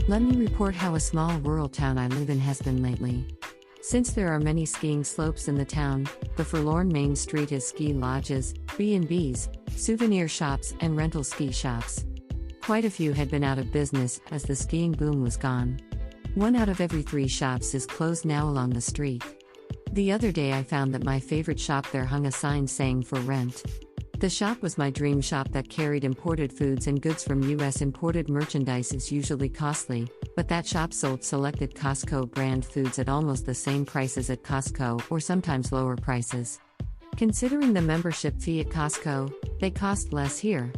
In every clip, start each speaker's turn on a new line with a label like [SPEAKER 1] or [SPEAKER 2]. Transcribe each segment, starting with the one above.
[SPEAKER 1] Let me report how a small rural town I live in has been lately. Since there are many skiing slopes in the town, the forlorn main street is ski lodges, B&Bs, souvenir shops, and rental ski shops. Quite a few had been out of business as the skiing boom was gone. 1 out of every 3 shops is closed now along the street. The other day I found that my favorite shop there hung a sign saying for rent. The shop was my dream shop that carried imported foods and goods from US. Imported merchandise is usually costly, but that shop sold selected Costco brand foods at almost the same prices at Costco or sometimes lower prices. Considering the membership fee at Costco, they cost less here.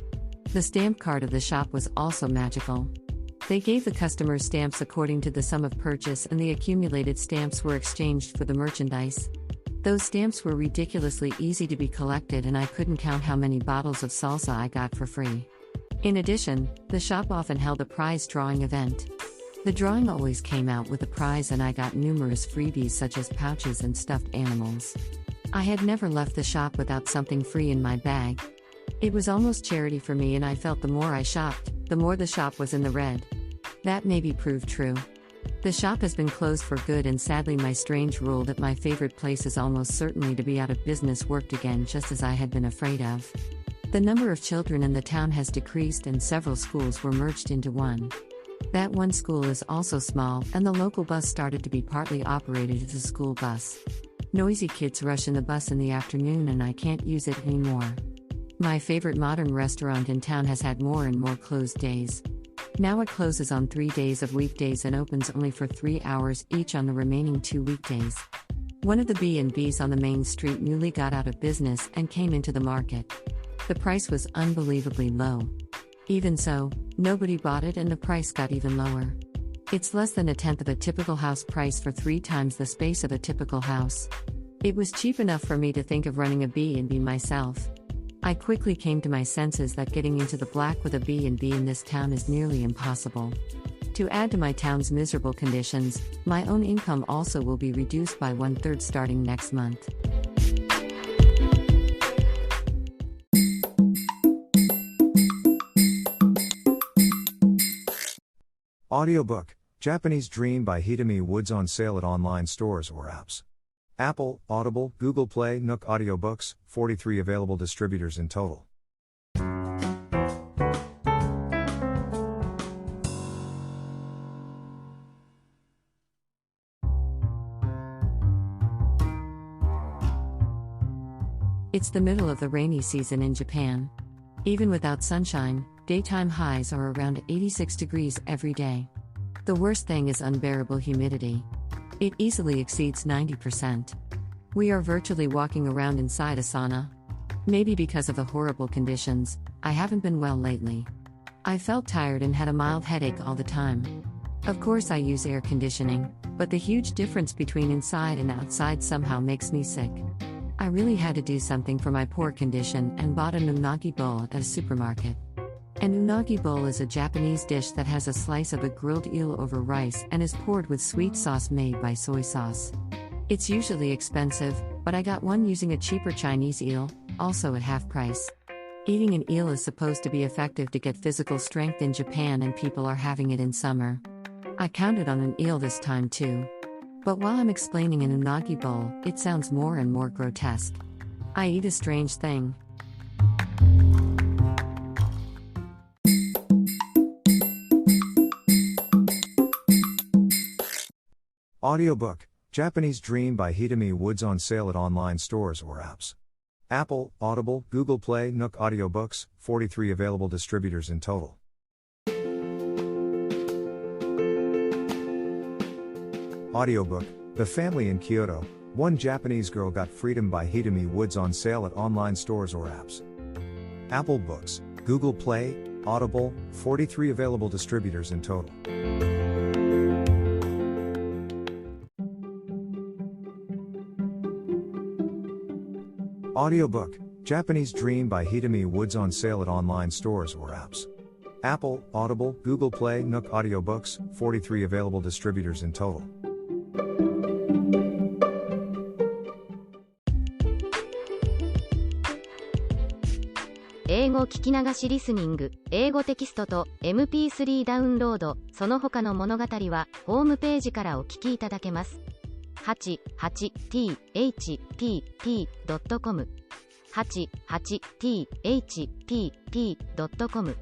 [SPEAKER 1] The stamp card of the shop was also magical. They gave the customers stamps according to the sum of purchase, and the accumulated stamps were exchanged for the merchandise. Those stamps were ridiculously easy to be collected, and I couldn't count how many bottles of salsa I got for free. In addition, the shop often held a prize drawing event. The drawing always came out with a prize, and I got numerous freebies such as pouches and stuffed animals. I had never left the shop without something free in my bag. It was almost charity for me, and I felt the more I shopped, the more the shop was in the red. That maybe proved true. The shop has been closed for good, and sadly my strange rule that my favorite place is almost certainly to be out of business worked again, just as I had been afraid of. The number of children in the town has decreased, and several schools were merged into one. That one school is also small, and the local bus started to be partly operated as a school bus. Noisy kids rush in the bus in the afternoon, and I can't use it anymore. My favorite modern restaurant in town has had more and more closed days. Now it closes on 3 days of weekdays and opens only for 3 hours each on the remaining 2 weekdays. One of the B&Bs on the main street newly got out of business and came into the market. The price was unbelievably low. Even so, nobody bought it, and the price got even lower. It's less than a tenth of a typical house price for 3 times the space of a typical house. It was cheap enough for me to think of running a B&B myself. I quickly came to my senses that getting into the black with a B&B in this town is nearly impossible. To add to my town's miserable conditions, my own income also will be reduced by 1/3 starting next month.
[SPEAKER 2] Audiobook, Japanese Dream by Hidemi Woods, on sale at online stores or apps. Apple, Audible, Google Play, Nook Audiobooks, 43 available distributors in total.
[SPEAKER 1] It's the middle of the rainy season in Japan. Even without sunshine, daytime highs are around 86 degrees every day. The worst thing is unbearable humidity. It easily exceeds 90%. We are virtually walking around inside a sauna. Maybe because of the horrible conditions, I haven't been well lately. I felt tired and had a mild headache all the time. Of course I use air conditioning, but the huge difference between inside and outside somehow makes me sick. I really had to do something for my poor condition and bought an unagi bowl at a supermarket. An unagi bowl is a Japanese dish that has a slice of a grilled eel over rice and is poured with sweet sauce made by soy sauce. It's usually expensive, but I got one using a cheaper Chinese eel, also at half price. Eating an eel is supposed to be effective to get physical strength in Japan, and people are having it in summer. I counted on an eel this time too. But while I'm explaining an unagi bowl, it sounds more and more grotesque. I eat a strange thing.
[SPEAKER 2] Audiobook, Japanese Dream by Hidemi Woods, on sale at online stores or apps. Apple, Audible, Google Play, Nook Audiobooks, 43 available distributors in total. Audiobook, The Family in Kyoto, One Japanese Girl Got Freedom by Hidemi Woods, on sale at online stores or apps. Apple Books, Google Play, Audible, 43 available distributors in total. Audiobook, Japanese Dream by Hidemi Woods, on sale at online stores or apps. Apple, Audible, Google Play, Nook Audiobooks, 43 available distributors in total.
[SPEAKER 3] 英語聞き流しリスニング、英語テキストと MP3 ダウンロード、その他の物語はホームページからお聞きいただけます。88thpp.com 88thpp.com